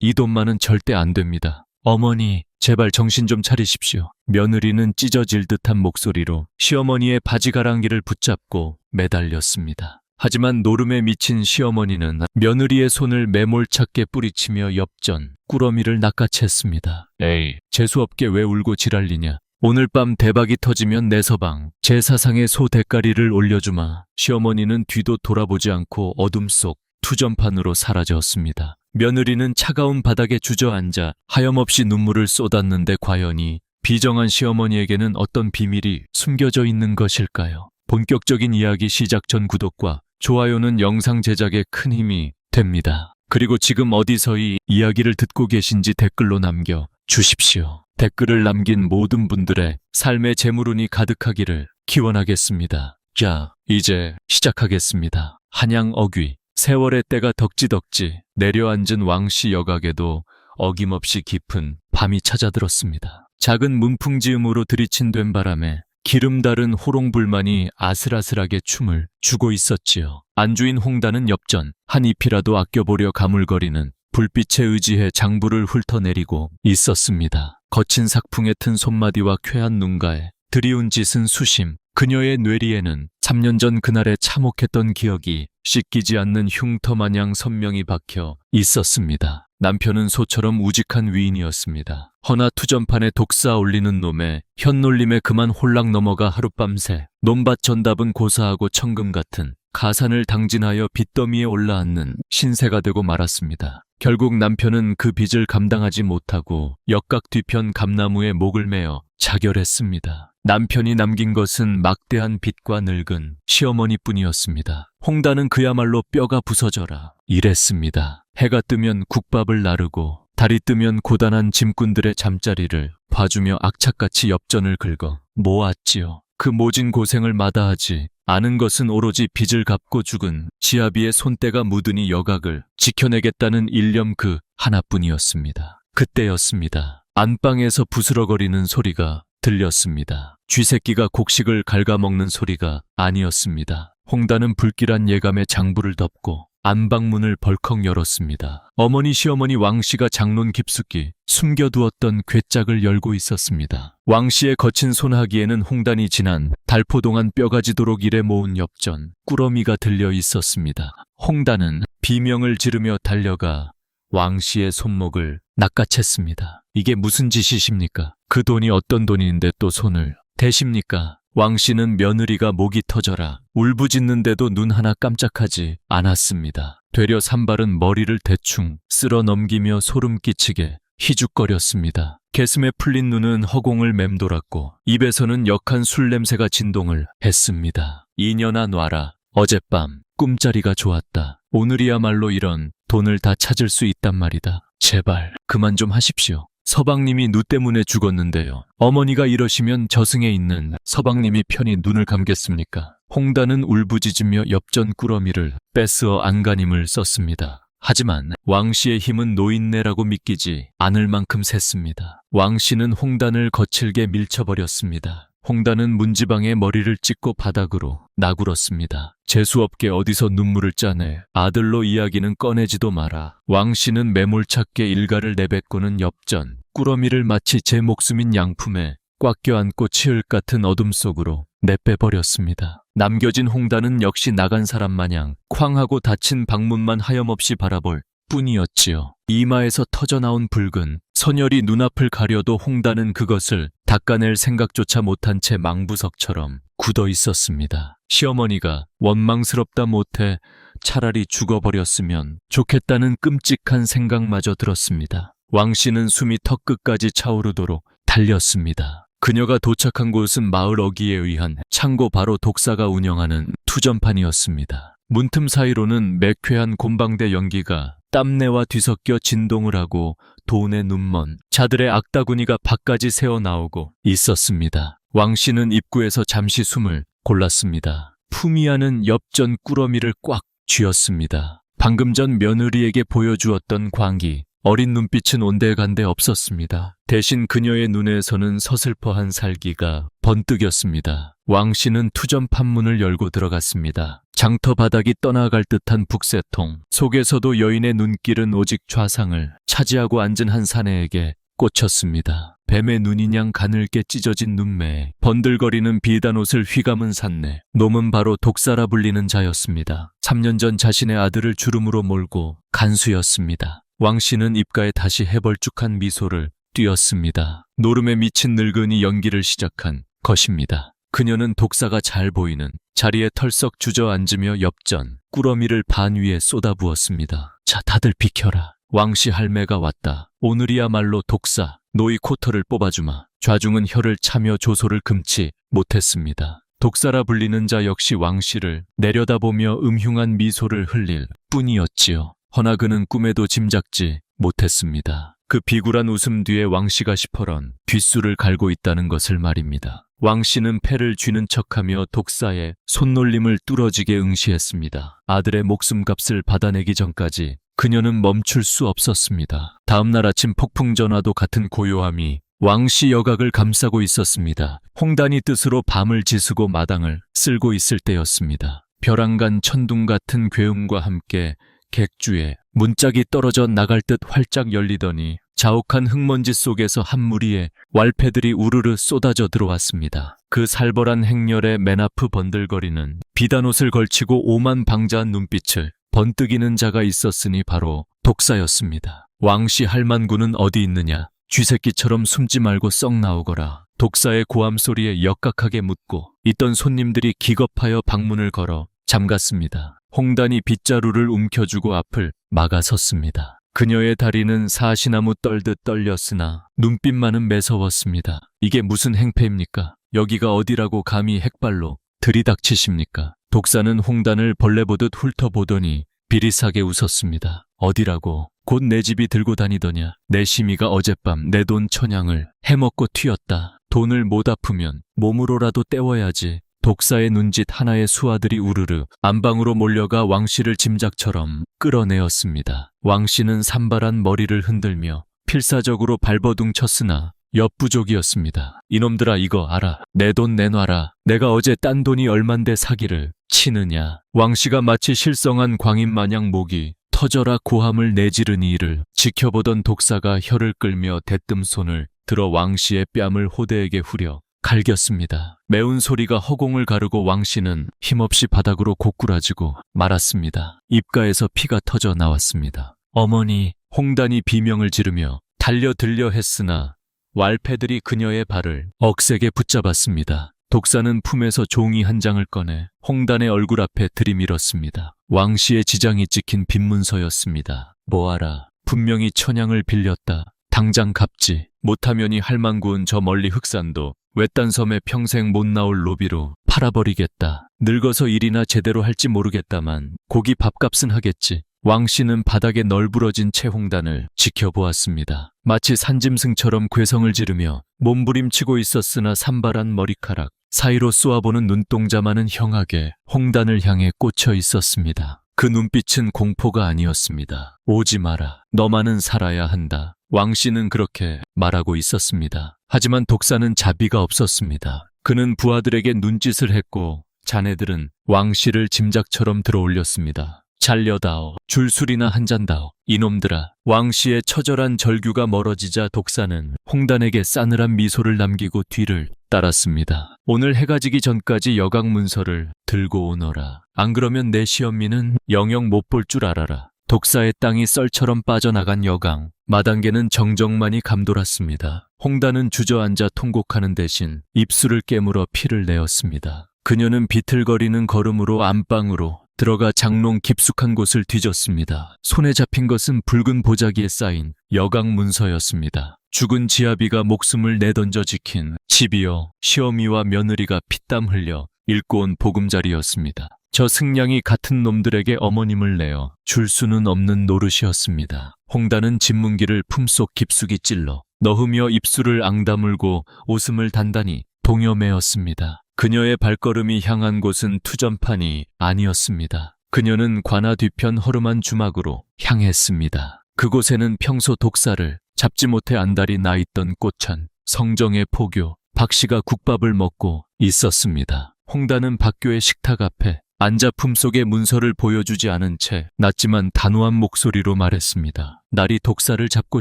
이 돈만은 절대 안 됩니다. 어머니, 제발 정신 좀 차리십시오. 며느리는 찢어질 듯한 목소리로 시어머니의 바지가랑이를 붙잡고 매달렸습니다. 하지만 노름에 미친 시어머니는 며느리의 손을 매몰차게 뿌리치며 엽전, 꾸러미를 낚아챘습니다. 에이, 재수없게 왜 울고 지랄리냐. 오늘 밤 대박이 터지면 내 서방, 제 사상에 소 대가리를 올려주마. 시어머니는 뒤도 돌아보지 않고 어둠 속 투전판으로 사라졌습니다. 며느리는 차가운 바닥에 주저앉아 하염없이 눈물을 쏟았는데 과연 이 비정한 시어머니에게는 어떤 비밀이 숨겨져 있는 것일까요? 본격적인 이야기 시작 전 구독과 좋아요는 영상 제작에 큰 힘이 됩니다. 그리고 지금 어디서 이 이야기를 듣고 계신지 댓글로 남겨 주십시오. 댓글을 남긴 모든 분들의 삶의 재물운이 가득하기를 기원하겠습니다. 자, 이제 시작하겠습니다. 한양 어귀, 세월의 때가 덕지덕지 내려앉은 왕씨 여각에도 어김없이 깊은 밤이 찾아들었습니다. 작은 문풍지음으로 들이친된 바람에 기름 다른 호롱불만이 아슬아슬하게 춤을 추고 있었지요. 안주인 홍단은 엽전, 한 잎이라도 아껴보려 가물거리는 불빛에 의지해 장부를 훑어내리고 있었습니다. 거친 삭풍에 튼 손마디와 쾌한 눈가에 드리운 짓은 수심, 그녀의 뇌리에는 3년 전 그날에 참혹했던 기억이 씻기지 않는 흉터 마냥 선명히 박혀 있었습니다. 남편은 소처럼 우직한 위인이었습니다. 허나 투전판에 독사 올리는 놈의 현놀림에 그만 홀락 넘어가 하룻밤새 논밭 전답은 고사하고 천금 같은 가산을 당진하여 빚더미에 올라앉는 신세가 되고 말았습니다. 결국 남편은 그 빚을 감당하지 못하고 역각 뒤편 감나무에 목을 매어 자결했습니다. 남편이 남긴 것은 막대한 빚과 늙은 시어머니뿐이었습니다. 홍단은 그야말로 뼈가 부서져라 이랬습니다. 해가 뜨면 국밥을 나르고 달이 뜨면 고단한 짐꾼들의 잠자리를 봐주며 악착같이 엽전을 긁어 모았지요. 그 모진 고생을 마다하지 않은 것은 오로지 빚을 갚고 죽은 지아비의 손때가 묻으니 여각을 지켜내겠다는 일념 그 하나뿐이었습니다. 그때였습니다. 안방에서 부스러거리는 소리가 들렸습니다. 쥐새끼가 곡식을 갉아먹는 소리가 아니었습니다. 홍단은 불길한 예감에 장부를 덮고 안방문을 벌컥 열었습니다. 어머니 시어머니 왕씨가 장론 깊숙이 숨겨두었던 괴짝을 열고 있었습니다. 왕씨의 거친 손하기에는 홍단이 지난 달포동안 뼈가지도록 일해 모은 엽전, 꾸러미가 들려 있었습니다. 홍단은 비명을 지르며 달려가 왕씨의 손목을 낚아챘습니다. 이게 무슨 짓이십니까? 그 돈이 어떤 돈인데 또 손을 대십니까? 왕씨는 며느리가 목이 터져라 울부짖는데도 눈 하나 깜짝하지 않았습니다. 되려 산발은 머리를 대충 쓸어 넘기며 소름 끼치게 희죽거렸습니다. 개슴에 풀린 눈은 허공을 맴돌았고 입에서는 역한 술 냄새가 진동을 했습니다. 이년아 놔라. 어젯밤 꿈자리가 좋았다. 오늘이야말로 이런 돈을 다 찾을 수 있단 말이다. 제발 그만 좀 하십시오. 서방님이 누 때문에 죽었는데요. 어머니가 이러시면 저승에 있는 서방님이 편히 눈을 감겠습니까? 홍단은 울부짖으며 엽전 꾸러미를 뺏어 안간힘을 썼습니다. 하지만 왕씨의 힘은 노인네라고 믿기지 않을 만큼 셌습니다. 왕씨는 홍단을 거칠게 밀쳐버렸습니다. 홍단은 문지방에 머리를 찍고 바닥으로 나굴었습니다. 재수없게 어디서 눈물을 짜내 아들로 이야기는 꺼내지도 마라. 왕씨는 매몰차게 일가를 내뱉고는 엽전, 꾸러미를 마치 제 목숨인 양품에 꽉 껴안고 치을 같은 어둠 속으로 내빼버렸습니다. 남겨진 홍단은 역시 나간 사람 마냥 쾅하고 닫힌 방문만 하염없이 바라볼 뿐이었지요. 이마에서 터져나온 붉은 선혈이 눈앞을 가려도 홍단은 그것을 닦아낼 생각조차 못한 채 망부석처럼 굳어 있었습니다. 시어머니가 원망스럽다 못해 차라리 죽어버렸으면 좋겠다는 끔찍한 생각마저 들었습니다. 왕씨는 숨이 턱끝까지 차오르도록 달렸습니다. 그녀가 도착한 곳은 마을 어귀에 의한 창고 바로 독사가 운영하는 투전판이었습니다. 문틈 사이로는 매쾌한 곤방대 연기가 땀내와 뒤섞여 진동을 하고 돈의 눈먼 자들의 악다구니가 밖까지 새어나오고 있었습니다. 왕씨는 입구에서 잠시 숨을 골랐습니다. 품위하는 엽전 꾸러미를 꽉 쥐었습니다. 방금 전 며느리에게 보여주었던 광기, 어린 눈빛은 온데간데 없었습니다. 대신 그녀의 눈에서는 서슬퍼한 살기가 번뜩였습니다. 왕 씨는 투전판 문을 열고 들어갔습니다. 장터 바닥이 떠나갈 듯한 북새통, 속에서도 여인의 눈길은 오직 좌상을 차지하고 앉은 한 사내에게 꽂혔습니다. 뱀의 눈이냥 가늘게 찢어진 눈매에 번들거리는 비단 옷을 휘감은 산내, 놈은 바로 독사라 불리는 자였습니다. 3년 전 자신의 아들을 주름으로 몰고 간수였습니다. 왕 씨는 입가에 다시 해벌쭉한 미소를 띄었습니다. 노름에 미친 늙은이 연기를 시작한 것입니다. 그녀는 독사가 잘 보이는 자리에 털썩 주저앉으며 엽전, 꾸러미를 반 위에 쏟아부었습니다. 자, 다들 비켜라. 왕씨 할매가 왔다. 오늘이야말로 독사, 노이 코터를 뽑아주마. 좌중은 혀를 차며 조소를 금치 못했습니다. 독사라 불리는 자 역시 왕씨를 내려다보며 음흉한 미소를 흘릴 뿐이었지요. 허나 그는 꿈에도 짐작지 못했습니다. 그 비굴한 웃음 뒤에 왕씨가 시퍼런 뒷수를 갈고 있다는 것을 말입니다. 왕씨는 패를 쥐는 척하며 독사의 손놀림을 뚫어지게 응시했습니다. 아들의 목숨값을 받아내기 전까지 그녀는 멈출 수 없었습니다. 다음 날 아침 폭풍전화도 같은 고요함이 왕씨 여각을 감싸고 있었습니다. 홍단이 뜻으로 밤을 지수고 마당을 쓸고 있을 때였습니다. 벼랑간 천둥 같은 괴음과 함께 객주에 문짝이 떨어져 나갈 듯 활짝 열리더니 자욱한 흙먼지 속에서 한 무리의 왈패들이 우르르 쏟아져 들어왔습니다. 그 살벌한 행렬에 맨앞을 번들거리는 비단옷을 걸치고 오만방자한 눈빛을 번뜩이는 자가 있었으니 바로 독사였습니다. 왕씨 할만구는 어디 있느냐? 쥐새끼처럼 숨지 말고 썩 나오거라. 독사의 고함 소리에 역각하게 묻고 있던 손님들이 기겁하여 방문을 걸어 잠갔습니다. 홍단이 빗자루를 움켜쥐고 앞을 막아섰습니다. 그녀의 다리는 사시나무 떨듯 떨렸으나 눈빛만은 매서웠습니다. 이게 무슨 행패입니까? 여기가 어디라고 감히 핵발로 들이닥치십니까? 독사는 홍단을 벌레 보듯 훑어보더니 비릿하게 웃었습니다. 어디라고? 곧 내 집이 들고 다니더냐? 내 심이가 어젯밤 내 돈 천냥을 해먹고 튀었다. 돈을 못 아프면 몸으로라도 때워야지. 독사의 눈짓 하나의 수하들이 우르르 안방으로 몰려가 왕씨를 짐작처럼 끌어내었습니다. 왕씨는 산발한 머리를 흔들며 필사적으로 발버둥 쳤으나 엽부족이었습니다. 이놈들아 이거 알아. 내 돈 내놔라. 내가 어제 딴 돈이 얼만데 사기를 치느냐. 왕씨가 마치 실성한 광인 마냥 목이 터져라 고함을 내지르니 이를 지켜보던 독사가 혀를 끌며 대뜸 손을 들어 왕씨의 뺨을 호대에게 후려 갈겼습니다. 매운 소리가 허공을 가르고 왕씨는 힘없이 바닥으로 고꾸라지고 말았습니다. 입가에서 피가 터져 나왔습니다. 어머니, 홍단이 비명을 지르며 달려들려 했으나 왈패들이 그녀의 발을 억세게 붙잡았습니다. 독사는 품에서 종이 한 장을 꺼내 홍단의 얼굴 앞에 들이밀었습니다. 왕씨의 지장이 찍힌 빈문서였습니다. 뭐하라. 분명히 천냥을 빌렸다. 당장 갚지. 못하면이 할망구은 저 멀리 흑산도 외딴 섬에 평생 못 나올 노비로 팔아버리겠다. 늙어서 일이나 제대로 할지 모르겠다만 고기 밥값은 하겠지. 왕씨는 바닥에 널브러진 채홍단을 지켜보았습니다. 마치 산짐승처럼 괴성을 지르며 몸부림치고 있었으나 산발한 머리카락 사이로 쏘아보는 눈동자만은 형하게 홍단을 향해 꽂혀 있었습니다. 그 눈빛은 공포가 아니었습니다. 오지 마라. 너만은 살아야 한다. 왕씨는 그렇게 말하고 있었습니다. 하지만 독사는 자비가 없었습니다. 그는 부하들에게 눈짓을 했고 자네들은 왕씨를 짐작처럼 들어올렸습니다. 잘려다오. 줄술이나 한잔다오. 이놈들아. 왕씨의 처절한 절규가 멀어지자 독사는 홍단에게 싸늘한 미소를 남기고 뒤를 따랐습니다. 오늘 해가 지기 전까지 여각 문서를 들고 오너라. 안 그러면 내 시엄미는 영영 못 볼 줄 알아라. 독사의 땅이 썰처럼 빠져나간 여강. 마당개는 정적만이 감돌았습니다. 홍단은 주저앉아 통곡하는 대신 입술을 깨물어 피를 내었습니다. 그녀는 비틀거리는 걸음으로 안방으로 들어가 장롱 깊숙한 곳을 뒤졌습니다. 손에 잡힌 것은 붉은 보자기에 쌓인 여각 문서였습니다. 죽은 지아비가 목숨을 내던져 지킨 집이여 시어미와 며느리가 피땀 흘려 읽고 온 보금자리였습니다. 저 승냥이 같은 놈들에게 어머님을 내어 줄 수는 없는 노릇이었습니다. 홍단은 진문기를 품속 깊숙이 찔러 넣으며 입술을 앙다물고 웃음을 단단히 동여매었습니다. 그녀의 발걸음이 향한 곳은 투전판이 아니었습니다. 그녀는 관아 뒤편 허름한 주막으로 향했습니다. 그곳에는 평소 독사를 잡지 못해 안달이 나 있던 꽃찬 성정의 포교, 박씨가 국밥을 먹고 있었습니다. 홍단은 박교의 식탁 앞에 앉아 품속의 문서를 보여주지 않은 채 낮지만 단호한 목소리로 말했습니다. 날이 독사를 잡고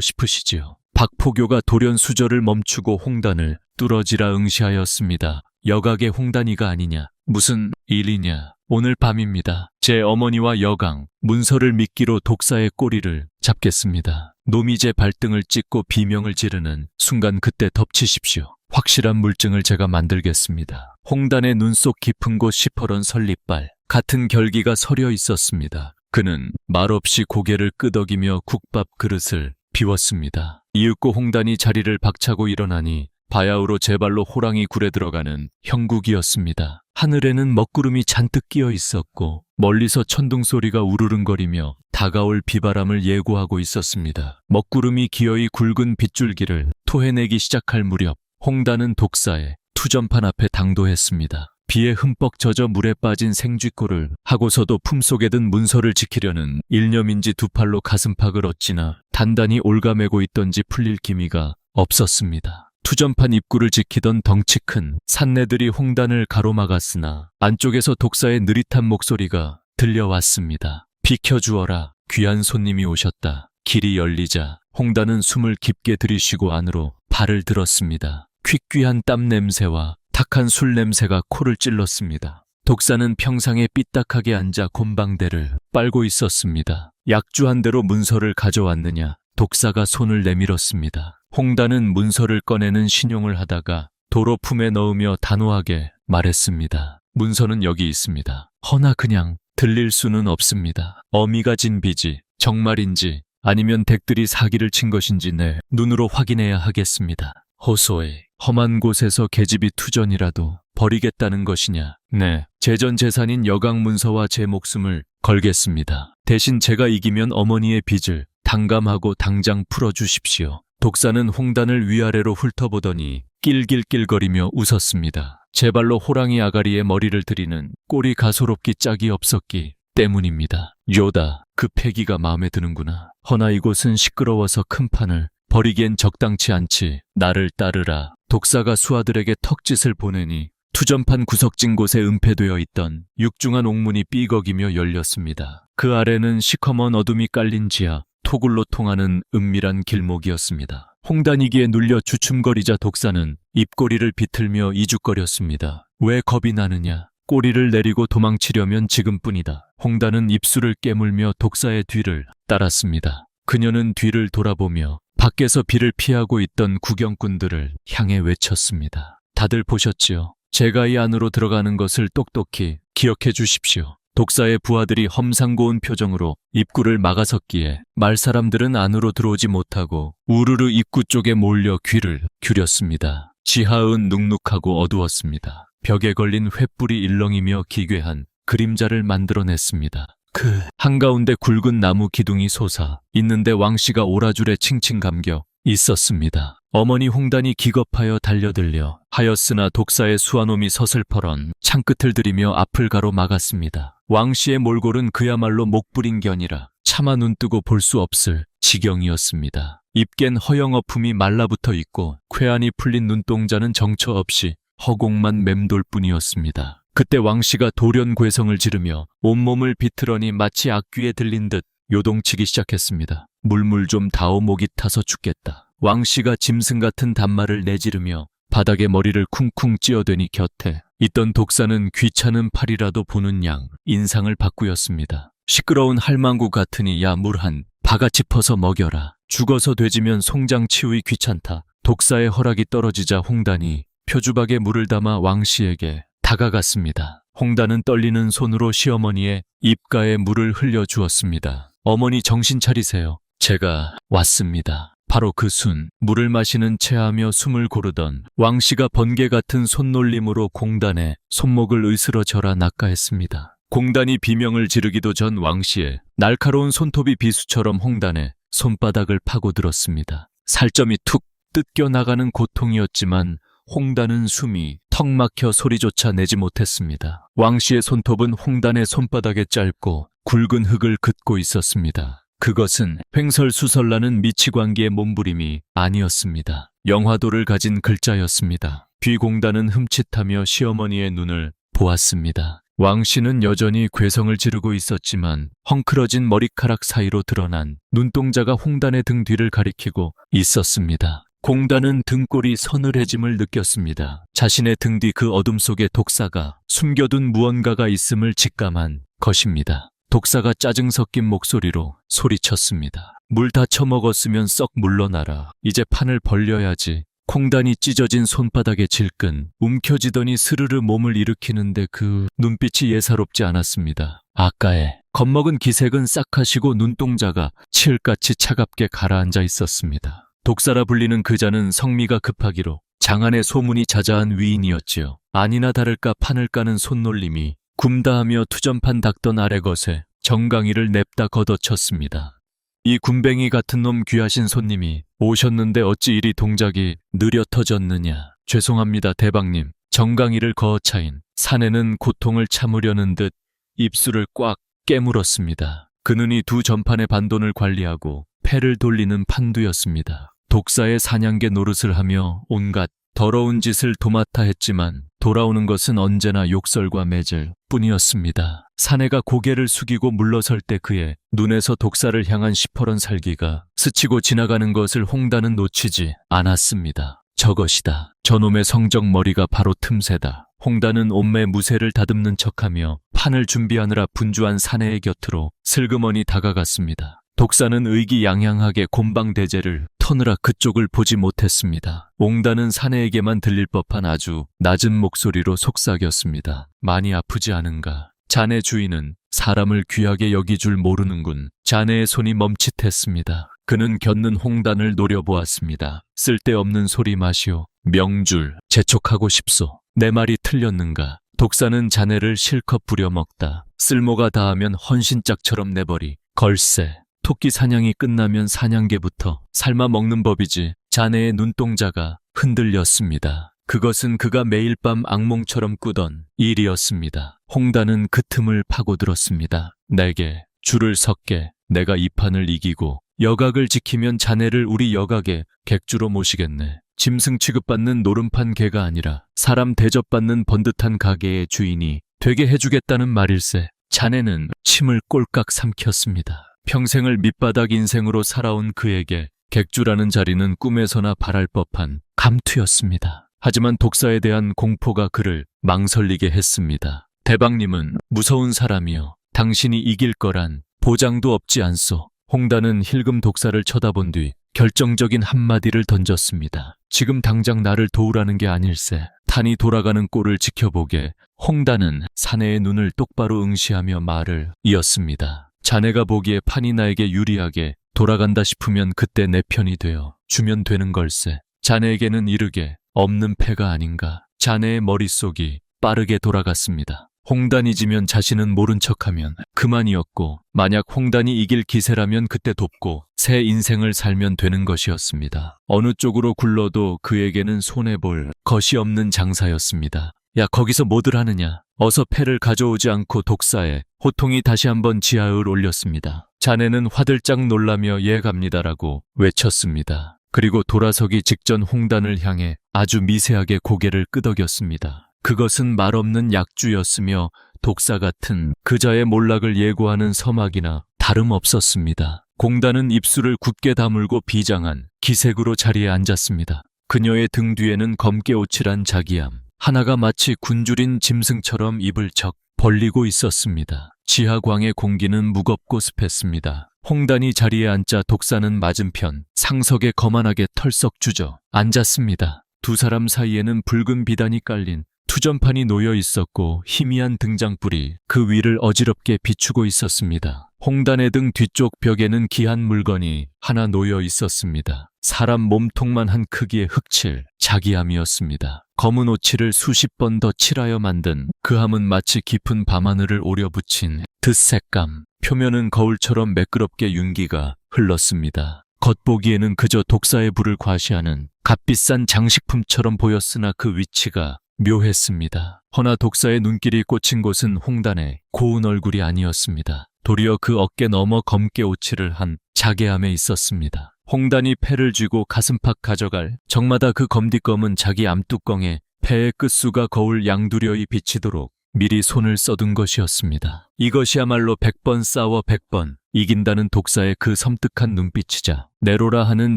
싶으시지요. 박포교가 돌연 수절을 멈추고 홍단을 뚫어지라 응시하였습니다. 여각의 홍단이가 아니냐. 무슨 일이냐. 오늘 밤입니다. 제 어머니와 여강, 문서를 미끼로 독사의 꼬리를 잡겠습니다. 놈이 제 발등을 찍고 비명을 지르는 순간 그때 덮치십시오. 확실한 물증을 제가 만들겠습니다. 홍단의 눈 속 깊은 곳 시퍼런 설리빨, 같은 결기가 서려 있었습니다. 그는 말없이 고개를 끄덕이며 국밥 그릇을 비웠습니다. 이윽고 홍단이 자리를 박차고 일어나니 바야흐로 제 발로 호랑이 굴에 들어가는 형국이었습니다. 하늘에는 먹구름이 잔뜩 끼어 있었고 멀리서 천둥 소리가 우르릉거리며 다가올 비바람을 예고하고 있었습니다. 먹구름이 기어이 굵은 빗줄기를 토해내기 시작할 무렵 홍단은 독사의 투전판 앞에 당도했습니다. 비에 흠뻑 젖어 물에 빠진 생쥐꼬를 하고서도 품속에 든 문서를 지키려는 일념인지 두 팔로 가슴팍을 어찌나 단단히 올가매고 있던지 풀릴 기미가 없었습니다. 투전판 입구를 지키던 덩치 큰 산내들이 홍단을 가로막았으나 안쪽에서 독사의 느릿한 목소리가 들려왔습니다. 비켜주어라. 귀한 손님이 오셨다. 길이 열리자 홍단은 숨을 깊게 들이쉬고 안으로 발을 들었습니다. 퀴퀴한 땀 냄새와 탁한 술 냄새가 코를 찔렀습니다. 독사는 평상에 삐딱하게 앉아 곰방대를 빨고 있었습니다. 약주 한 대로 문서를 가져왔느냐. 독사가 손을 내밀었습니다. 홍단은 문서를 꺼내는 신용을 하다가 도로 품에 넣으며 단호하게 말했습니다. 문서는 여기 있습니다. 허나 그냥 들릴 수는 없습니다. 어미가 진 빚이 정말인지 아니면 댁들이 사기를 친 것인지 내 눈으로 확인해야 하겠습니다. 호소에 험한 곳에서 계집이 투전이라도 버리겠다는 것이냐. 네, 재전재산인 여강 문서와 제 목숨을 걸겠습니다. 대신 제가 이기면 어머니의 빚을 당감하고 당장 풀어주십시오. 독사는 홍단을 위아래로 훑어보더니 낄낄낄거리며 웃었습니다. 제 발로 호랑이 아가리에 머리를 들이는 꼴이 가소롭기 짝이 없었기 때문입니다. 요다, 그 패기가 마음에 드는구나. 허나 이곳은 시끄러워서 큰 판을 버리기엔 적당치 않지. 나를 따르라. 독사가 수하들에게 턱짓을 보내니 투전판 구석진 곳에 은폐되어 있던 육중한 옥문이 삐걱이며 열렸습니다. 그 아래는 시커먼 어둠이 깔린 지하, 토굴로 통하는 은밀한 길목이었습니다. 홍단이기에 눌려 주춤거리자 독사는 입꼬리를 비틀며 이죽거렸습니다. 왜 겁이 나느냐? 꼬리를 내리고 도망치려면 지금뿐이다. 홍단은 입술을 깨물며 독사의 뒤를 따랐습니다. 그녀는 뒤를 돌아보며 밖에서 비를 피하고 있던 구경꾼들을 향해 외쳤습니다. 다들 보셨지요? 제가 이 안으로 들어가는 것을 똑똑히 기억해 주십시오. 독사의 부하들이 험상고운 표정으로 입구를 막아섰기에 말사람들은 안으로 들어오지 못하고 우르르 입구 쪽에 몰려 귀를 기울였습니다. 지하은 눅눅하고 어두웠습니다. 벽에 걸린 횃불이 일렁이며 기괴한 그림자를 만들어냈습니다. 그 한가운데 굵은 나무 기둥이 솟아 있는데 왕씨가 오라줄에 칭칭 감겨 있었습니다. 어머니 홍단이 기겁하여 달려들려 하였으나 독사의 수하놈이 서슬퍼런 창끝을 들이며 앞을 가로막았습니다. 왕씨의 몰골은 그야말로 목부린 견이라 차마 눈뜨고 볼 수 없을 지경이었습니다. 입겐 허영어품이 말라붙어 있고 쾌안이 풀린 눈동자는 정처 없이 허공만 맴돌 뿐이었습니다. 그때 왕씨가 돌연괴성을 지르며 온몸을 비틀어니 마치 악귀에 들린 듯 요동치기 시작했습니다. 물물 좀 다오 목이 타서 죽겠다. 왕씨가 짐승 같은 단말을 내지르며 바닥에 머리를 쿵쿵 찧어대니 곁에 있던 독사는 귀찮은 팔이라도 보는 양 인상을 바꾸었습니다. 시끄러운 할망구 같으니 야 물 한 바가지 퍼서 먹여라. 죽어서 돼지면 송장 치우이 귀찮다. 독사의 허락이 떨어지자 홍단이 표주박에 물을 담아 왕씨에게 다가갔습니다. 홍단은 떨리는 손으로 시어머니의 입가에 물을 흘려주었습니다. 어머니 정신 차리세요. 제가 왔습니다. 바로 그 순 물을 마시는 체하며 숨을 고르던 왕씨가 번개 같은 손놀림으로 공단의 손목을 으스러져라 낚아했습니다. 공단이 비명을 지르기도 전 왕씨의 날카로운 손톱이 비수처럼 홍단의 손바닥을 파고들었습니다. 살점이 툭 뜯겨 나가는 고통이었지만 홍단은 숨이 턱 막혀 소리조차 내지 못했습니다. 왕씨의 손톱은 홍단의 손바닥에 짧고 굵은 흙을 긋고 있었습니다. 그것은 횡설수설나는 미치광기의 몸부림이 아니었습니다. 영화도를 가진 글자였습니다. 귀공단은 흠칫하며 시어머니의 눈을 보았습니다. 왕 씨는 여전히 괴성을 지르고 있었지만 헝클어진 머리카락 사이로 드러난 눈동자가 홍단의 등 뒤를 가리키고 있었습니다. 공단은 등골이 서늘해짐을 느꼈습니다. 자신의 등 뒤 그 어둠 속에 독사가 숨겨둔 무언가가 있음을 직감한 것입니다. 독사가 짜증 섞인 목소리로 소리쳤습니다. 물 다 처먹었으면 썩 물러나라. 이제 판을 벌려야지. 콩단이 찢어진 손바닥에 질끈 움켜쥐더니 스르르 몸을 일으키는데 그 눈빛이 예사롭지 않았습니다. 아까의 겁먹은 기색은 싹 하시고 눈동자가 칠같이 차갑게 가라앉아 있었습니다. 독사라 불리는 그자는 성미가 급하기로 장안의 소문이 자자한 위인이었지요. 아니나 다를까 판을 까는 손놀림이 굼다하며 투전판 닦던 아래것에 정강이를 냅다 걷어쳤습니다. 이 군뱅이 같은 놈 귀하신 손님이 오셨는데 어찌 이리 동작이 느려 터졌느냐. 죄송합니다 대방님. 정강이를 거어차인 사내는 고통을 참으려는 듯 입술을 꽉 깨물었습니다. 그 눈이 두 전판의 반돈을 관리하고 패를 돌리는 판두였습니다. 독사의 사냥개 노릇을 하며 온갖 더러운 짓을 도맡아 했지만 돌아오는 것은 언제나 욕설과 매질 뿐이었습니다. 사내가 고개를 숙이고 물러설 때 그의 눈에서 독사를 향한 시퍼런 살기가 스치고 지나가는 것을 홍단은 놓치지 않았습니다. 저것이다. 저놈의 성적 머리가 바로 틈새다. 홍단은 온매 무쇠를 다듬는 척하며 판을 준비하느라 분주한 사내의 곁으로 슬그머니 다가갔습니다. 독사는 의기양양하게 곰방대제를 터느라 그쪽을 보지 못했습니다. 옹단은 사내에게만 들릴 법한 아주 낮은 목소리로 속삭였습니다. 많이 아프지 않은가? 자네 주인은 사람을 귀하게 여기 줄 모르는군. 자네의 손이 멈칫했습니다. 그는 곁는 홍단을 노려보았습니다. 쓸데없는 소리 마시오. 명줄, 재촉하고 싶소. 내 말이 틀렸는가? 독사는 자네를 실컷 부려먹다. 쓸모가 닿으면 헌신짝처럼 내버리. 걸세. 토끼 사냥이 끝나면 사냥개부터 삶아 먹는 법이지. 자네의 눈동자가 흔들렸습니다. 그것은 그가 매일 밤 악몽처럼 꾸던 일이었습니다. 홍단은 그 틈을 파고들었습니다. 내게 줄을 섰게. 내가 이 판을 이기고 여각을 지키면 자네를 우리 여각에 객주로 모시겠네. 짐승 취급받는 노름판 개가 아니라 사람 대접받는 번듯한 가게의 주인이 되게 해주겠다는 말일세. 자네는 침을 꼴깍 삼켰습니다. 평생을 밑바닥 인생으로 살아온 그에게 객주라는 자리는 꿈에서나 바랄 법한 감투였습니다. 하지만 독사에 대한 공포가 그를 망설이게 했습니다. 대방님은 무서운 사람이여. 당신이 이길 거란 보장도 없지 않소. 홍단은 힐금 독사를 쳐다본 뒤 결정적인 한마디를 던졌습니다. 지금 당장 나를 도우라는 게 아닐세. 탄이 돌아가는 꼴을 지켜보게. 홍단은 사내의 눈을 똑바로 응시하며 말을 이었습니다. 자네가 보기에 판이 나에게 유리하게 돌아간다 싶으면 그때 내 편이 되어 주면 되는 걸세. 자네에게는 이르게 없는 패가 아닌가. 자네의 머릿속이 빠르게 돌아갔습니다. 홍단이 지면 자신은 모른 척하면 그만이었고 만약 홍단이 이길 기세라면 그때 돕고 새 인생을 살면 되는 것이었습니다. 어느 쪽으로 굴러도 그에게는 손해볼 것이 없는 장사였습니다. 야 거기서 뭐들 하느냐. 어서 패를 가져오지 않고 독사에 호통이 다시 한번 지하을 올렸습니다. 자네는 화들짝 놀라며 예 갑니다라고 외쳤습니다. 그리고 돌아서기 직전 홍단을 향해 아주 미세하게 고개를 끄덕였습니다. 그것은 말없는 약주였으며 독사 같은 그자의 몰락을 예고하는 서막이나 다름없었습니다. 공단은 입술을 굳게 다물고 비장한 기색으로 자리에 앉았습니다. 그녀의 등 뒤에는 검게 오칠한 자기암 하나가 마치 굶주린 짐승처럼 입을 척 벌리고 있었습니다. 지하광의 공기는 무겁고 습했습니다. 홍단이 자리에 앉자 독사는 맞은편 상석에 거만하게 털썩 주저 앉았습니다. 두 사람 사이에는 붉은 비단이 깔린 투전판이 놓여 있었고 희미한 등장불이 그 위를 어지럽게 비추고 있었습니다. 홍단의 등 뒤쪽 벽에는 기한 물건이 하나 놓여 있었습니다. 사람 몸통만 한 크기의 흑칠 자기암이었습니다. 검은 오칠을 수십 번 더 칠하여 만든 그 함은 마치 깊은 밤하늘을 오려붙인 듯색감. 표면은 거울처럼 매끄럽게 윤기가 흘렀습니다. 겉보기에는 그저 독사의 불을 과시하는 값비싼 장식품처럼 보였으나 그 위치가 묘했습니다. 허나 독사의 눈길이 꽂힌 곳은 홍단의 고운 얼굴이 아니었습니다. 도리어 그 어깨 너머 검게 오칠을 한 자개암에 있었습니다. 홍단이 패를 쥐고 가슴팍 가져갈 적마다 그 검디검은 자기 암뚜껑에 패의 끝수가 거울 양두려이 비치도록 미리 손을 써둔 것이었습니다. 이것이야말로 100번 싸워 100번 이긴다는 독사의 그 섬뜩한 눈빛이자 네로라 하는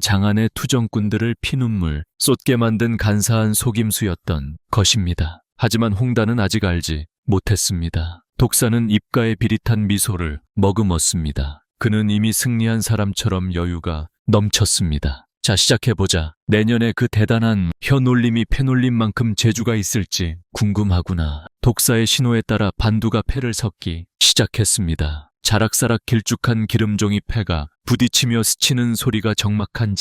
장안의 투정꾼들을 피눈물 쏟게 만든 간사한 속임수였던 것입니다. 하지만 홍단은 아직 알지 못했습니다. 독사는 입가에 비릿한 미소를 머금었습니다. 그는 이미 승리한 사람처럼 여유가 넘쳤습니다. 자, 시작해보자. 내년에 그 대단한 혀놀림이 패놀림만큼 재주가 있을지 궁금하구나. 독사의 신호에 따라 반두가 패를 섞기 시작했습니다. 자락사락 길쭉한 기름종이 패가 부딪히며 스치는 소리가 적막한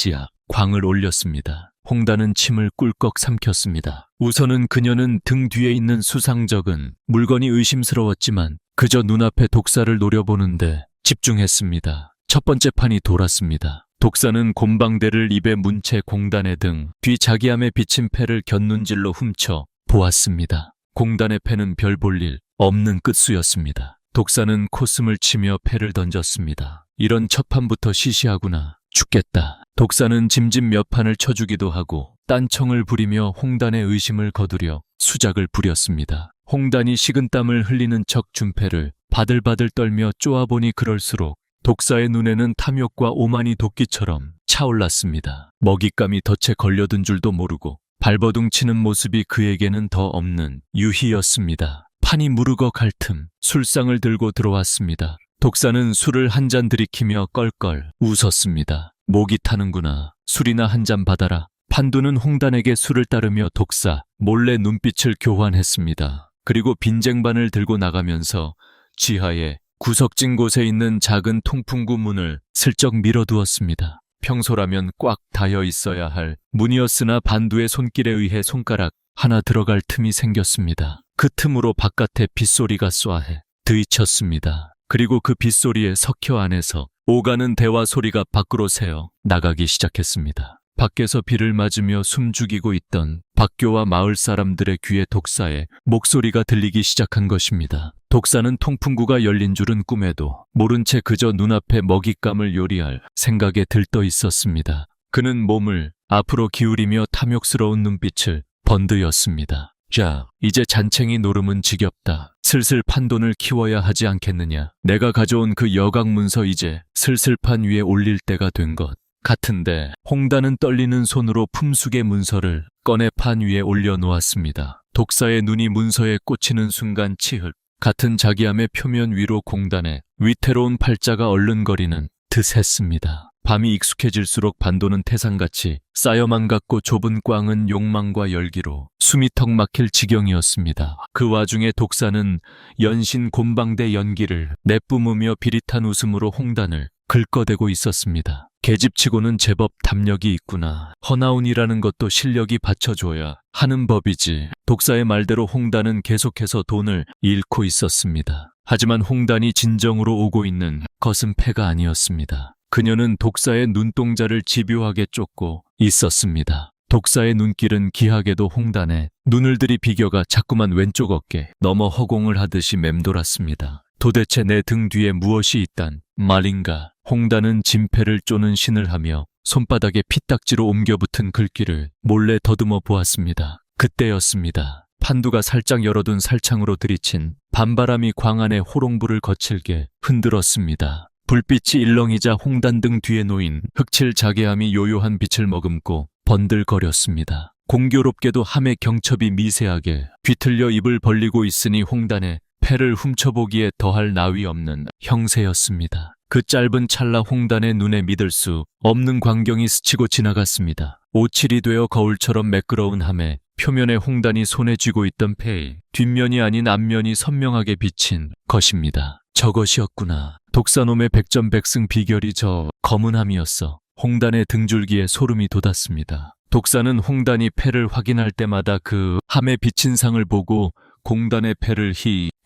광을 올렸습니다. 홍단은 침을 꿀꺽 삼켰습니다. 우선은 그녀는 등 뒤에 있는 수상적은 물건이 의심스러웠지만 그저 눈앞에 독사를 노려보는데 집중했습니다. 첫 번째 판이 돌았습니다. 독사는 곰방대를 입에 문 채 공단의 등 뒤 자기함에 비친 패를 곁눈질로 훔쳐 보았습니다. 공단의 패는 별 볼 일 없는 끝수였습니다. 독사는 코숨을 치며 패를 던졌습니다. 이런 첫 판부터 시시하구나. 죽겠다. 독사는 짐짓 몇 판을 쳐주기도 하고 딴청을 부리며 홍단의 의심을 거두려 수작을 부렸습니다. 홍단이 식은땀을 흘리는 척 준 패를 바들바들 떨며 쪼아보니 그럴수록 독사의 눈에는 탐욕과 오만이 도끼처럼 차올랐습니다. 먹잇감이 덫에 걸려든 줄도 모르고 발버둥 치는 모습이 그에게는 더 없는 유희였습니다. 판이 무르거 갈 틈 술상을 들고 들어왔습니다. 독사는 술을 한 잔 들이키며 껄껄 웃었습니다. 목이 타는구나. 술이나 한 잔 받아라. 판두는 홍단에게 술을 따르며 독사 몰래 눈빛을 교환했습니다. 그리고 빈쟁반을 들고 나가면서 지하에 구석진 곳에 있는 작은 통풍구 문을 슬쩍 밀어두었습니다. 평소라면 꽉 닫혀 있어야 할 문이었으나 반두의 손길에 의해 손가락 하나 들어갈 틈이 생겼습니다. 그 틈으로 바깥에 빗소리가 쏴해 들이쳤습니다. 그리고 그 빗소리에 석혀 안에서 오가는 대화 소리가 밖으로 새어 나가기 시작했습니다. 밖에서 비를 맞으며 숨죽이고 있던 박교와 마을 사람들의 귀에 독사의 목소리가 들리기 시작한 것입니다. 독사는 통풍구가 열린 줄은 꿈에도 모른 채 그저 눈앞에 먹잇감을 요리할 생각에 들떠 있었습니다. 그는 몸을 앞으로 기울이며 탐욕스러운 눈빛을 번드였습니다. 자, 이제 잔챙이 노름은 지겹다. 슬슬 판돈을 키워야 하지 않겠느냐. 내가 가져온 그 여각 문서 이제 슬슬 판 위에 올릴 때가 된 것 같은데. 홍단은 떨리는 손으로 품숙의 문서를 꺼내 판 위에 올려놓았습니다. 독사의 눈이 문서에 꽂히는 순간 치흑 같은 자기함의 표면 위로 공단에 위태로운 팔자가 얼른거리는 듯 했습니다. 밤이 익숙해질수록 반도는 태산같이 쌓여만 갔고 좁은 꽝은 욕망과 열기로 숨이 턱 막힐 지경이었습니다. 그 와중에 독사는 연신 곰방대 연기를 내뿜으며 비릿한 웃음으로 홍단을 긁어대고 있었습니다. 계집치고는 제법 담력이 있구나. 허나운이라는 것도 실력이 받쳐줘야 하는 법이지. 독사의 말대로 홍단은 계속해서 돈을 잃고 있었습니다. 하지만 홍단이 진정으로 오고 있는 것은 패가 아니었습니다. 그녀는 독사의 눈동자를 집요하게 쫓고 있었습니다. 독사의 눈길은 기하게도 홍단의 눈을 들이 비겨가 자꾸만 왼쪽 어깨 넘어 허공을 하듯이 맴돌았습니다. 도대체 내 등 뒤에 무엇이 있단 말인가. 홍단은 진패를 쪼는 신을 하며 손바닥에 피딱지로 옮겨붙은 글귀를 몰래 더듬어 보았습니다. 그때였습니다. 판두가 살짝 열어둔 살창으로 들이친 밤바람이 광 안에 호롱불을 거칠게 흔들었습니다. 불빛이 일렁이자 홍단 등 뒤에 놓인 흑칠 자개함이 요요한 빛을 머금고 번들거렸습니다. 공교롭게도 함의 경첩이 미세하게 뒤틀려 입을 벌리고 있으니 홍단의 패를 훔쳐보기에 더할 나위 없는 형세였습니다. 그 짧은 찰나 홍단의 눈에 믿을 수 없는 광경이 스치고 지나갔습니다. 오칠이 되어 거울처럼 매끄러운 함에 표면에 홍단이 손에 쥐고 있던 패의 뒷면이 아닌 앞면이 선명하게 비친 것입니다. 저것이었구나. 독사놈의 백전백승 비결이 저 검은 함이었어. 홍단의 등줄기에 소름이 돋았습니다. 독사는 홍단이 패를 확인할 때마다 그 함에 비친 상을 보고 공단의 패를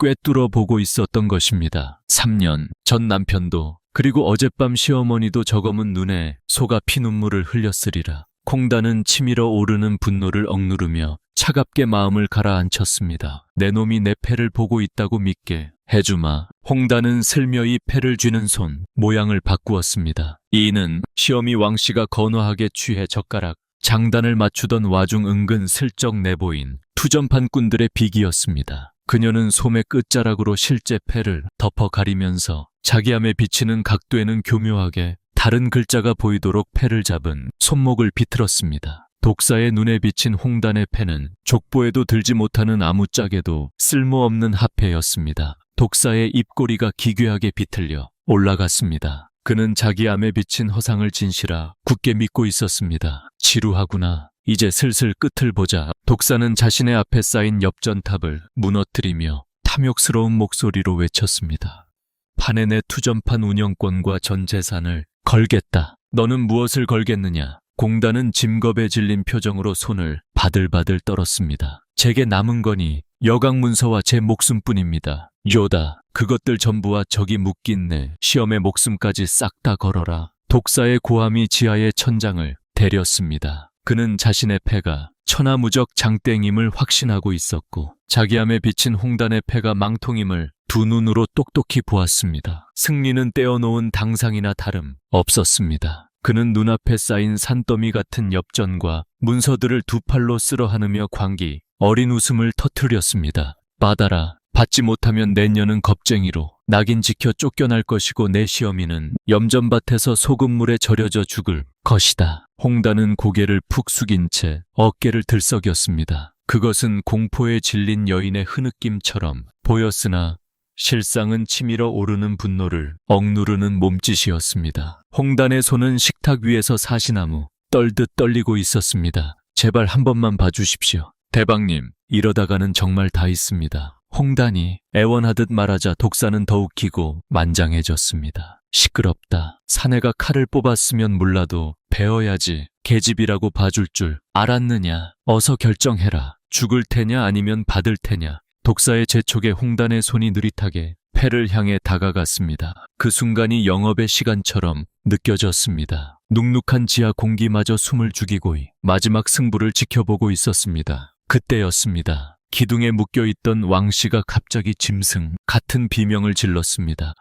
꿰뚫어 보고 있었던 것입니다. 3년 전 남편도 그리고 어젯밤 시어머니도 저 검은 눈에 속아 피눈물을 흘렸으리라. 콩단은 치밀어 오르는 분노를 억누르며 차갑게 마음을 가라앉혔습니다. 내 놈이 내 패를 보고 있다고 믿게 해주마. 홍단은 슬며이 패를 쥐는 손 모양을 바꾸었습니다. 이는 시어미 왕씨가 건화하게 취해 젓가락 장단을 맞추던 와중 은근 슬쩍 내보인 투전판꾼들의 비기였습니다. 그녀는 솜의 끝자락으로 실제 패를 덮어 가리면서 자기함에 비치는 각도에는 교묘하게 다른 글자가 보이도록 패를 잡은 손목을 비틀었습니다. 독사의 눈에 비친 홍단의 패는 족보에도 들지 못하는 아무짝에도 쓸모없는 하패였습니다. 독사의 입꼬리가 기괴하게 비틀려 올라갔습니다. 그는 자기 암에 비친 허상을 진실아 굳게 믿고 있었습니다. 지루하구나. 이제 슬슬 끝을 보자. 독사는 자신의 앞에 쌓인 엽전탑을 무너뜨리며 탐욕스러운 목소리로 외쳤습니다. 판에 내 투전판 운영권과 전 재산을 걸겠다. 너는 무엇을 걸겠느냐? 공단은 짐겁에 질린 표정으로 손을 바들바들 떨었습니다. 제게 남은 거니 여강문서와 제 목숨뿐입니다. 요다. 그것들 전부와 저기 묶인 내 시험의 목숨까지 싹 다 걸어라. 독사의 고함이 지하의 천장을 대렸습니다. 그는 자신의 패가 천하무적 장땡임을 확신하고 있었고 자기함에 비친 홍단의 패가 망통임을 두 눈으로 똑똑히 보았습니다. 승리는 떼어놓은 당상이나 다름 없었습니다. 그는 눈앞에 쌓인 산더미 같은 엽전과 문서들을 두 팔로 쓸어 안으며 광기 어린 웃음을 터뜨렸습니다. 받아라. 받지 못하면 내년은 겁쟁이로 낙인 지켜 쫓겨날 것이고 내 시어미는 염전밭에서 소금물에 절여져 죽을 것이다. 홍단은 고개를 푹 숙인 채 어깨를 들썩였습니다. 그것은 공포에 질린 여인의 흐느낌처럼 보였으나 실상은 치밀어 오르는 분노를 억누르는 몸짓이었습니다. 홍단의 손은 식탁 위에서 사시나무 떨듯 떨리고 있었습니다. 제발 한 번만 봐주십시오. 대방님, 이러다가는 정말 다 있습니다. 홍단이 애원하듯 말하자 독사는 더욱 기고 만장해졌습니다. 시끄럽다. 사내가 칼을 뽑았으면 몰라도 베어야지. 계집이라고 봐줄 줄 알았느냐. 어서 결정해라. 죽을 테냐 아니면 받을 테냐. 독사의 재촉에 홍단의 손이 느릿하게 패를 향해 다가갔습니다. 그 순간이 영업의 시간처럼 느껴졌습니다. 눅눅한 지하 공기마저 숨을 죽이고 마지막 승부를 지켜보고 있었습니다. 그때였습니다. 기둥에 묶여있던 왕씨가 갑자기 짐승 같은 비명을 질렀습니다.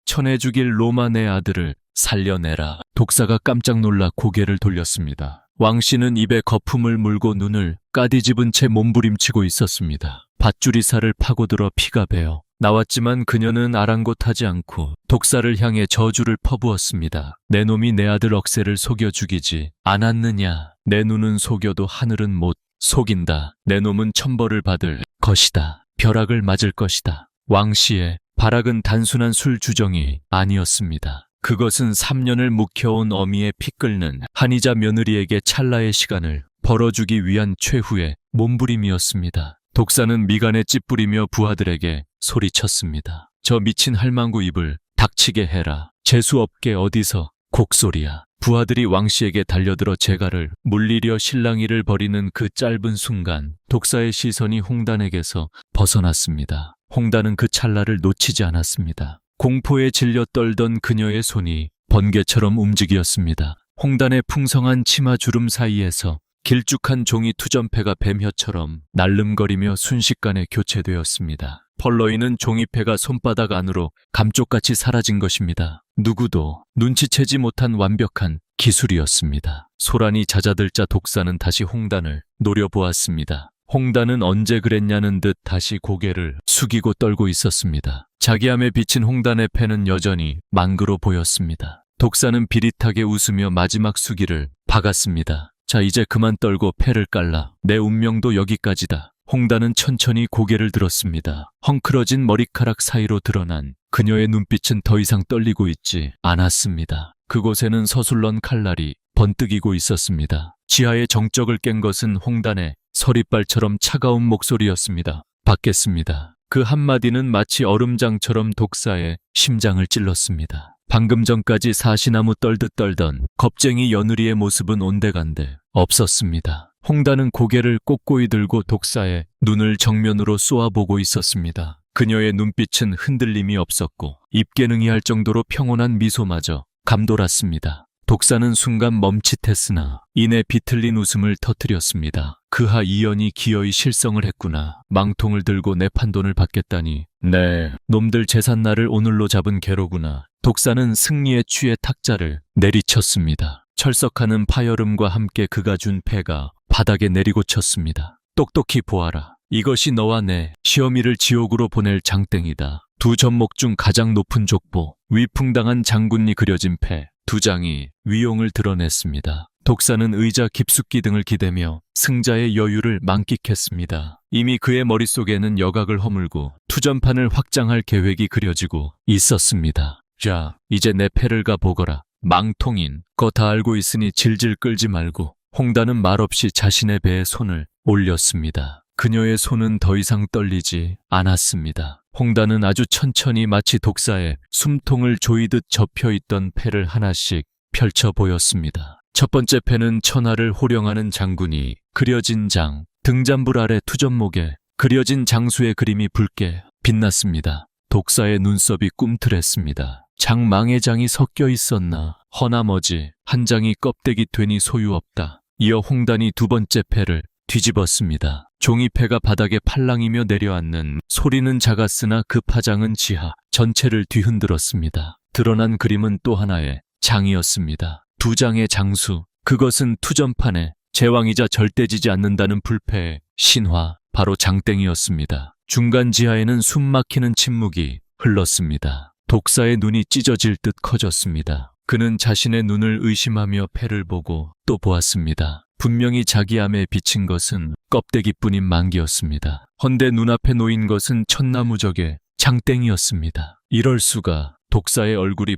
천해 죽일 로마 내 아들을 살려내라. 독사가 깜짝 놀라 고개를 돌렸습니다. 왕씨는 입에 거품을 물고 눈을 까디집은 채 몸부림치고 있었습니다. 밧줄이 살을 파고들어 피가 배어 나왔지만 그녀는 아랑곳하지 않고 독사를 향해 저주를 퍼부었습니다. 내 놈이 내 아들 억세를 속여 죽이지 않았느냐. 내 눈은 속여도 하늘은 못 속인다. 내 놈은 천벌을 받을 것이다. 벼락을 맞을 것이다. 왕씨의 발악은 단순한 술 주정이 아니었습니다. 그것은 3년을 묵혀온 어미의 피 끓는 한의자 며느리에게 찰나의 시간을 벌어주기 위한 최후의 몸부림이었습니다. 독사는 미간에 찌푸리며 부하들에게 소리쳤습니다. 저 미친 할망구 입을 닥치게 해라. 재수없게 어디서 곡소리야. 부하들이 왕씨에게 달려들어 재갈을 물리려 실랑이를 벌이는 그 짧은 순간 독사의 시선이 홍단에게서 벗어났습니다. 홍단은 그 찰나를 놓치지 않았습니다. 공포에 질려 떨던 그녀의 손이 번개처럼 움직였습니다. 홍단의 풍성한 치마 주름 사이에서 길쭉한 종이 투전패가 뱀혀처럼 날름거리며 순식간에 교체되었습니다. 펄러이는 종이패가 손바닥 안으로 감쪽같이 사라진 것입니다. 누구도 눈치채지 못한 완벽한 기술이었습니다. 소란이 잦아들자 독사는 다시 홍단을 노려보았습니다. 홍단은 언제 그랬냐는 듯 다시 고개를 숙이고 떨고 있었습니다. 자기함에 비친 홍단의 패는 여전히 망그러 보였습니다. 독사는 비릿하게 웃으며 마지막 수기를 박았습니다. 자, 이제 그만 떨고 패를 깔라. 내 운명도 여기까지다. 홍단은 천천히 고개를 들었습니다. 헝클어진 머리카락 사이로 드러난 그녀의 눈빛은 더 이상 떨리고 있지 않았습니다. 그곳에는 서술런 칼날이 번뜩이고 있었습니다. 지하의 정적을 깬 것은 홍단의 서리발처럼 차가운 목소리였습니다. 받겠습니다. 그 한마디는 마치 얼음장처럼 독사의 심장을 찔렀습니다. 방금 전까지 사시나무 떨듯 떨던 겁쟁이 며느리의 모습은 온데간데 없었습니다. 홍단은 고개를 꼿꼿이 들고 독사의 눈을 정면으로 쏘아보고 있었습니다. 그녀의 눈빛은 흔들림이 없었고 입개능이 할 정도로 평온한 미소마저 감돌았습니다. 독사는 순간 멈칫했으나 이내 비틀린 웃음을 터뜨렸습니다. 그하 이연이 기어이 실성을 했구나. 망통을 들고 내 판돈을 받겠다니. 네, 놈들 재산날을 오늘로 잡은 개로구나. 독사는 승리에 취해 탁자를 내리쳤습니다. 철썩하는 파열음과 함께 그가 준 패가 바닥에 내리고 쳤습니다. 똑똑히 보아라. 이것이 너와 내 시어미를 지옥으로 보낼 장땡이다. 두 전목 중 가장 높은 족보, 위풍당한 장군이 그려진 패, 두 장이 위용을 드러냈습니다. 독사는 의자 깊숙이 등을 기대며 승자의 여유를 만끽했습니다. 이미 그의 머릿속에는 여각을 허물고 투전판을 확장할 계획이 그려지고 있었습니다. 자, 이제 내 패를 가보거라. 망통인, 거 다 알고 있으니 질질 끌지 말고. 홍단은 말없이 자신의 배에 손을 올렸습니다. 그녀의 손은 더 이상 떨리지 않았습니다. 홍단은 아주 천천히 마치 독사의 숨통을 조이듯 접혀있던 패를 하나씩 펼쳐 보였습니다. 첫 번째 패는 천하를 호령하는 장군이 그려진 장, 등잔불 아래 투전목에 그려진 장수의 그림이 붉게 빛났습니다. 독사의 눈썹이 꿈틀했습니다. 장망의 장이 섞여 있었나, 허나머지 한 장이 껍데기 되니 소유없다. 이어 홍단이 두 번째 패를 뒤집었습니다. 종이패가 바닥에 팔랑이며 내려앉는 소리는 작았으나 그 파장은 지하 전체를 뒤흔들었습니다. 드러난 그림은 또 하나의 장이었습니다. 두 장의 장수, 그것은 투전판에 제왕이자 절대 지지 않는다는 불패의 신화, 바로 장땡이었습니다. 중간 지하에는 숨막히는 침묵이 흘렀습니다. 독사의 눈이 찢어질 듯 커졌습니다. 그는 자신의 눈을 의심하며 패를 보고 또 보았습니다. 분명히 자기 암에 비친 것은 껍데기뿐인 만기였습니다. 헌데 눈앞에 놓인 것은 천나무적의 장땡이었습니다. 이럴 수가. 독사의 얼굴이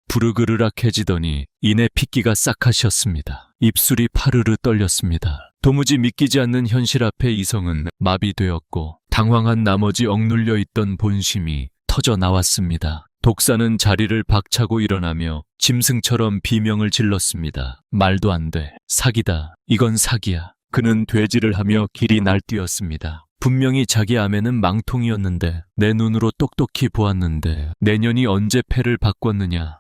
부르그르락해지더니 이내 핏기가 싹 가셨습니다. 입술이 파르르 떨렸습니다. 도무지 믿기지 않는 현실 앞에 이성은 마비되었고 당황한 나머지 억눌려 있던 본심이 터져 나왔습니다. 독사는 자리를 박차고 일어나며 짐승처럼 비명을 질렀습니다. 말도 안 돼. 사기다. 이건 사기야. 그는 돼지를 하며 길이 날뛰었습니다. 분명히 자기 암에는 망통이었는데 내 눈으로 똑똑히 보았는데 내년이 언제 패를 바꿨느냐.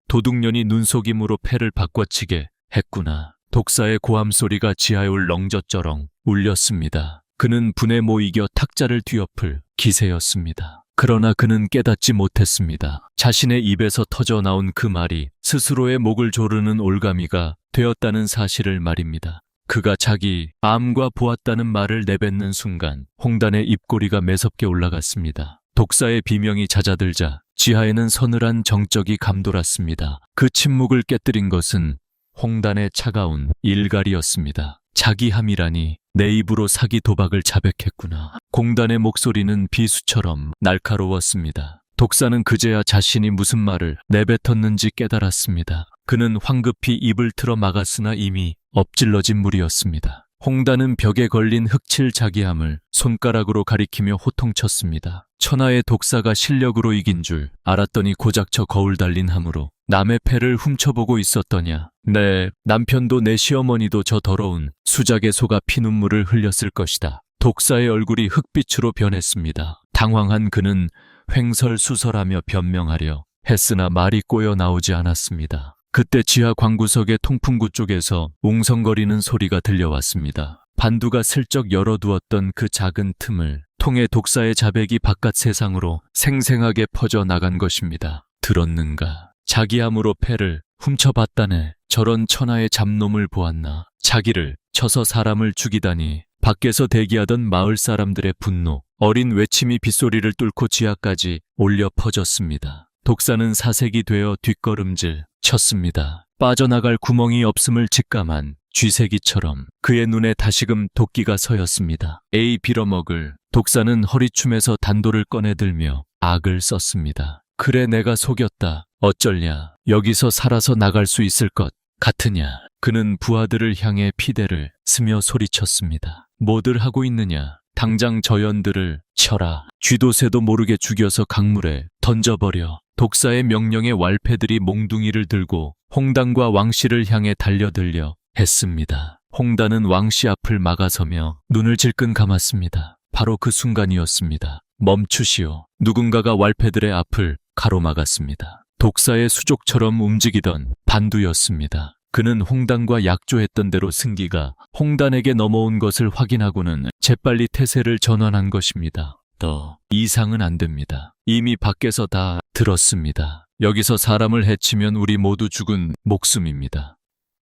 도둑년이 눈속임으로 패를 바꿔치게 했구나. 독사의 고함 소리가 지하에 렁저쩌렁 울렸습니다. 그는 분에 못 이겨 탁자를 뒤엎을 기세였습니다. 그러나 그는 깨닫지 못했습니다. 자신의 입에서 터져 나온 그 말이 스스로의 목을 조르는 올가미가 되었다는 사실을 말입니다. 그가 자기 암과 보았다는 말을 내뱉는 순간 홍단의 입꼬리가 매섭게 올라갔습니다. 독사의 비명이 잦아들자 지하에는 서늘한 정적이 감돌았습니다. 그 침묵을 깨뜨린 것은 홍단의 차가운 일갈이었습니다. 자기 함이라니 내 입으로 사기 도박을 자백했구나. 공단의 목소리는 비수처럼 날카로웠습니다. 독사는 그제야 자신이 무슨 말을 내뱉었는지 깨달았습니다. 그는 황급히 입을 틀어 막았으나 이미 엎질러진 물이었습니다. 홍단은 벽에 걸린 흑칠 자기함을 손가락으로 가리키며 호통쳤습니다. 천하의 독사가 실력으로 이긴 줄 알았더니 고작 저 거울 달린 함으로 남의 패를 훔쳐보고 있었더냐. 네, 남편도 내 시어머니도 저 더러운 수작에 속아 피눈물을 흘렸을 것이다. 독사의 얼굴이 흑빛으로 변했습니다. 당황한 그는 횡설수설하며 변명하려 했으나 말이 꼬여 나오지 않았습니다. 그때 지하 광구석의 통풍구 쪽에서 웅성거리는 소리가 들려왔습니다. 반두가 슬쩍 열어두었던 그 작은 틈을 통해 독사의 자백이 바깥 세상으로 생생하게 퍼져나간 것입니다. 들었는가? 자기 암으로 패를 훔쳐봤다네. 저런 천하의 잡놈을 보았나. 자기를 쳐서 사람을 죽이다니. 밖에서 대기하던 마을 사람들의 분노, 어린 외침이 빗소리를 뚫고 지하까지 올려 퍼졌습니다. 독사는 사색이 되어 뒷걸음질 쳤습니다. 빠져나갈 구멍이 없음을 직감한 쥐새끼처럼 그의 눈에 다시금 도끼가 서였습니다. 에이 빌어먹을. 독사는 허리춤에서 단도를 꺼내들며 악을 썼습니다. 그래 내가 속였다. 어쩔냐. 여기서 살아서 나갈 수 있을 것 같으냐. 그는 부하들을 향해 피대를 쓰며 소리쳤습니다. 뭐들 하고 있느냐. 당장 저 연들을 쳐라. 쥐도 새도 모르게 죽여서 강물에 던져버려. 독사의 명령에 왈패들이 몽둥이를 들고 홍단과 왕씨를 향해 달려들려 했습니다. 홍단은 왕씨 앞을 막아서며 눈을 질끈 감았습니다. 바로 그 순간이었습니다. 멈추시오. 누군가가 왈패들의 앞을 가로막았습니다. 독사의 수족처럼 움직이던 반두였습니다. 그는 홍단과 약조했던 대로 승기가 홍단에게 넘어온 것을 확인하고는 재빨리 태세를 전환한 것입니다. 더 이상은 안 됩니다. 이미 밖에서 다 들었습니다. 여기서 사람을 해치면 우리 모두 죽은 목숨입니다.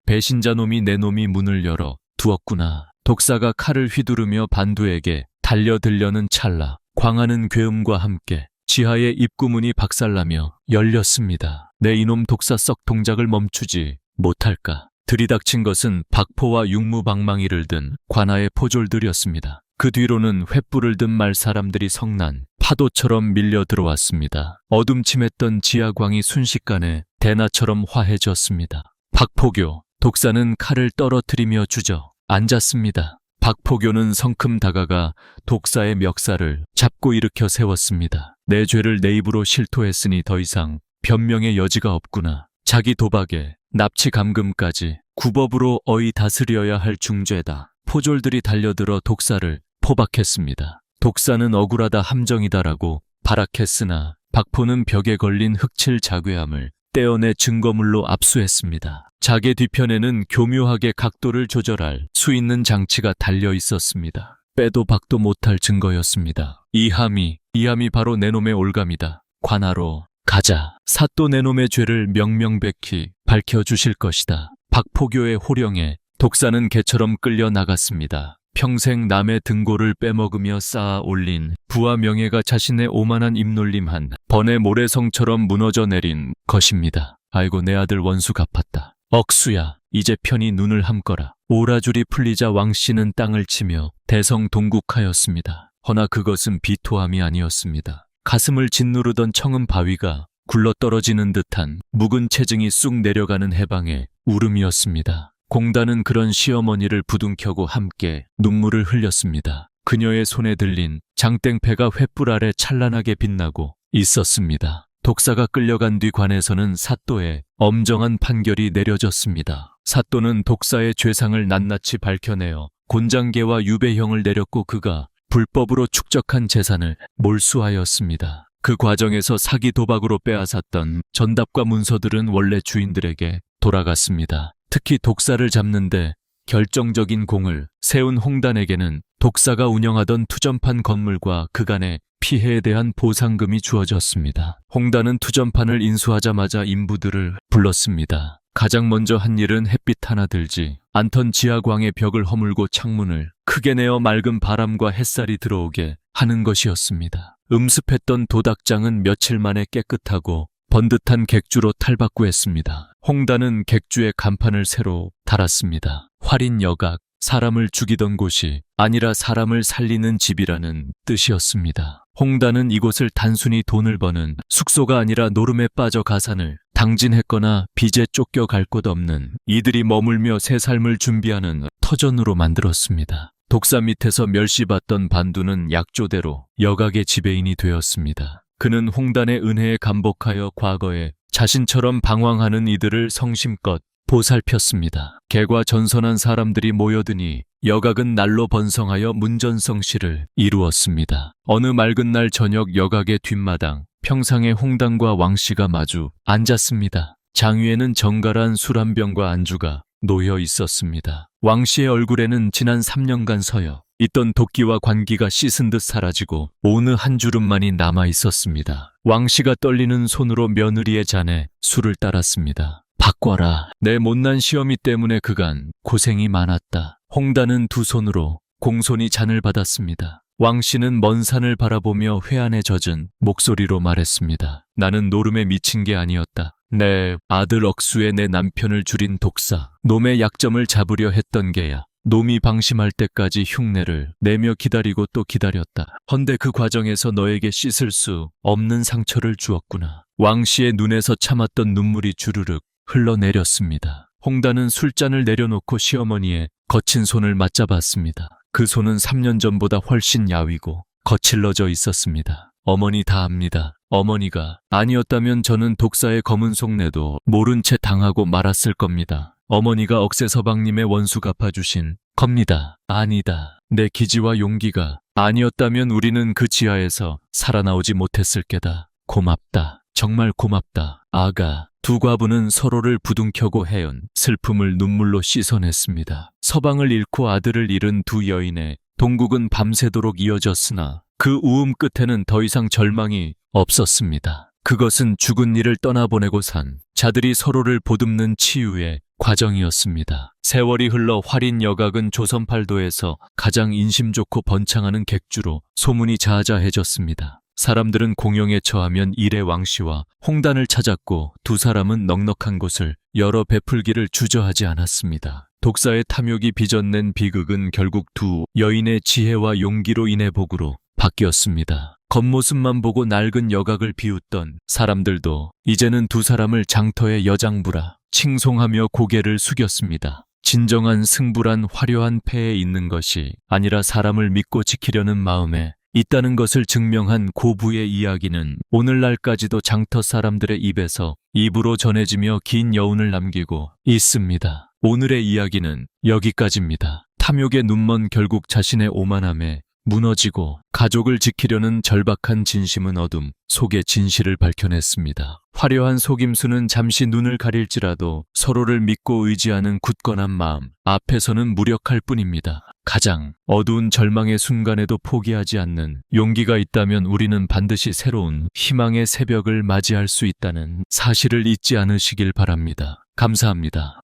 배신자 놈이 내 놈이 문을 열어 두었구나. 독사가 칼을 휘두르며 반두에게 달려들려는 찰나 광하는 괴음과 함께 지하의 입구문이 박살나며 열렸습니다. 내 이놈 독사 썩 동작을 멈추지 못할까. 들이닥친 것은 박포와 육무방망이를 든 관아의 포졸들이었습니다. 그 뒤로는 횃불을 든 말 사람들이 성난 파도처럼 밀려 들어왔습니다. 어둠침했던 지하광이 순식간에 대나처럼 화해졌습니다. 박포교, 독사는 칼을 떨어뜨리며 주저앉았습니다. 박포교는 성큼 다가가 독사의 멱살을 잡고 일으켜 세웠습니다. 내 죄를 내 입으로 실토했으니 더 이상 변명의 여지가 없구나. 자기 도박에 납치 감금까지 구법으로 어이 다스려야 할 중죄다. 포졸들이 달려들어 독사를 포박했습니다. 독사는 억울하다 함정이다라고 발악했으나 박포는 벽에 걸린 흑칠 자괴함을 떼어내 증거물로 압수했습니다. 자개 뒤편에는 교묘하게 각도를 조절할 수 있는 장치가 달려 있었습니다. 빼도 박도 못할 증거였습니다. 이 함이 바로 내놈의 올감이다. 관하로 가자. 사또 내놈의 죄를 명명백히 밝혀주실 것이다. 박포교의 호령에 독사는 개처럼 끌려 나갔습니다. 평생 남의 등골을 빼먹으며 쌓아 올린 부와 명예가 자신의 오만한 입놀림 한 번의 모래성처럼 무너져 내린 것입니다. 아이고 내 아들 원수 갚았다. 억수야 이제 편히 눈을 함거라. 오라줄이 풀리자 왕씨는 땅을 치며 대성동국하였습니다. 허나 그것은 비토함이 아니었습니다. 가슴을 짓누르던 청음 바위가 굴러떨어지는 듯한 묵은 체증이 쑥 내려가는 해방의 울음이었습니다. 공단은 그런 시어머니를 부둥켜고 함께 눈물을 흘렸습니다. 그녀의 손에 들린 장땡패가 횃불 아래 찬란하게 빛나고 있었습니다. 독사가 끌려간 뒤 관에서는 사또의 엄정한 판결이 내려졌습니다. 사또는 독사의 죄상을 낱낱이 밝혀내어 곤장계와 유배형을 내렸고 그가 불법으로 축적한 재산을 몰수하였습니다. 그 과정에서 사기 도박으로 빼앗았던 전답과 문서들은 원래 주인들에게 돌아갔습니다. 특히 독사를 잡는데 결정적인 공을 세운 홍단에게는 독사가 운영하던 투전판 건물과 그간의 피해에 대한 보상금이 주어졌습니다. 홍단은 투전판을 인수하자마자 인부들을 불렀습니다. 가장 먼저 한 일은 햇빛 하나 들지 않던 지하광의 벽을 허물고 창문을 크게 내어 맑은 바람과 햇살이 들어오게 하는 것이었습니다. 음습했던 도닥장은 며칠 만에 깨끗하고 번듯한 객주로 탈바꾸했습니다. 홍단은 객주의 간판을 새로 달았습니다. 활인 여각, 사람을 죽이던 곳이 아니라 사람을 살리는 집이라는 뜻이었습니다. 홍단은 이곳을 단순히 돈을 버는 숙소가 아니라 노름에 빠져 가산을 당진했거나 빚에 쫓겨갈 곳 없는 이들이 머물며 새 삶을 준비하는 터전으로 만들었습니다. 독사 밑에서 멸시받던 반두는 약조대로 여각의 지배인이 되었습니다. 그는 홍단의 은혜에 감복하여 과거에 자신처럼 방황하는 이들을 성심껏 보살폈습니다. 개과 전선한 사람들이 모여드니 여각은 날로 번성하여 문전성시를 이루었습니다. 어느 맑은 날 저녁 여각의 뒷마당, 평상에 홍단과 왕씨가 마주 앉았습니다. 장위에는 정갈한 술 한 병과 안주가 놓여 있었습니다. 왕씨의 얼굴에는 지난 3년간 서여 있던 도끼와 관기가 씻은 듯 사라지고 어느 한 주름만이 남아 있었습니다. 왕씨가 떨리는 손으로 며느리의 잔에 술을 따랐습니다. 바꿔라. 내 못난 시어미 때문에 그간 고생이 많았다. 홍단은 두 손으로 공손히 잔을 받았습니다. 왕씨는 먼 산을 바라보며 회한에 젖은 목소리로 말했습니다. 나는 노름에 미친 게 아니었다. 내 아들 억수에 내 남편을 줄인 독사. 놈의 약점을 잡으려 했던 게야. 놈이 방심할 때까지 흉내를 내며 기다리고 또 기다렸다. 헌데 그 과정에서 너에게 씻을 수 없는 상처를 주었구나. 왕씨의 눈에서 참았던 눈물이 주르륵 흘러내렸습니다. 홍단은 술잔을 내려놓고 시어머니의 거친 손을 맞잡았습니다. 그 손은 3년 전보다 훨씬 야위고 거칠러져 있었습니다. 어머니 다 압니다. 어머니가 아니었다면 저는 독사의 검은 속내도 모른 채 당하고 말았을 겁니다. 어머니가 억세서방님의 원수 갚아주신 겁니다. 아니다. 내 기지와 용기가 아니었다면 우리는 그 지하에서 살아나오지 못했을 게다. 고맙다. 정말 고맙다. 아가. 두 과부는 서로를 부둥켜고 해연 슬픔을 눈물로 씻어냈습니다. 서방을 잃고 아들을 잃은 두 여인의 동국은 밤새도록 이어졌으나 그 우음 끝에는 더 이상 절망이 없었습니다. 그것은 죽은 이를 떠나보내고 산 자들이 서로를 보듬는 치유의 과정이었습니다. 세월이 흘러 활인 여각은 조선팔도에서 가장 인심 좋고 번창하는 객주로 소문이 자자해졌습니다. 사람들은 공영에 처하면 일의 왕씨와 홍단을 찾았고 두 사람은 넉넉한 곳을 열어 베풀기를 주저하지 않았습니다. 독사의 탐욕이 빚어낸 비극은 결국 두 여인의 지혜와 용기로 인해 복으로 바뀌었습니다. 겉모습만 보고 낡은 여각을 비웃던 사람들도 이제는 두 사람을 장터의 여장부라 칭송하며 고개를 숙였습니다. 진정한 승부란 화려한 패에 있는 것이 아니라 사람을 믿고 지키려는 마음에 있다는 것을 증명한 고부의 이야기는 오늘날까지도 장터 사람들의 입에서 입으로 전해지며 긴 여운을 남기고 있습니다. 오늘의 이야기는 여기까지입니다. 탐욕의 눈먼 결국 자신의 오만함에 무너지고 가족을 지키려는 절박한 진심은 어둠 속의 진실을 밝혀냈습니다. 화려한 속임수는 잠시 눈을 가릴지라도 서로를 믿고 의지하는 굳건한 마음 앞에서는 무력할 뿐입니다. 가장 어두운 절망의 순간에도 포기하지 않는 용기가 있다면 우리는 반드시 새로운 희망의 새벽을 맞이할 수 있다는 사실을 잊지 않으시길 바랍니다. 감사합니다.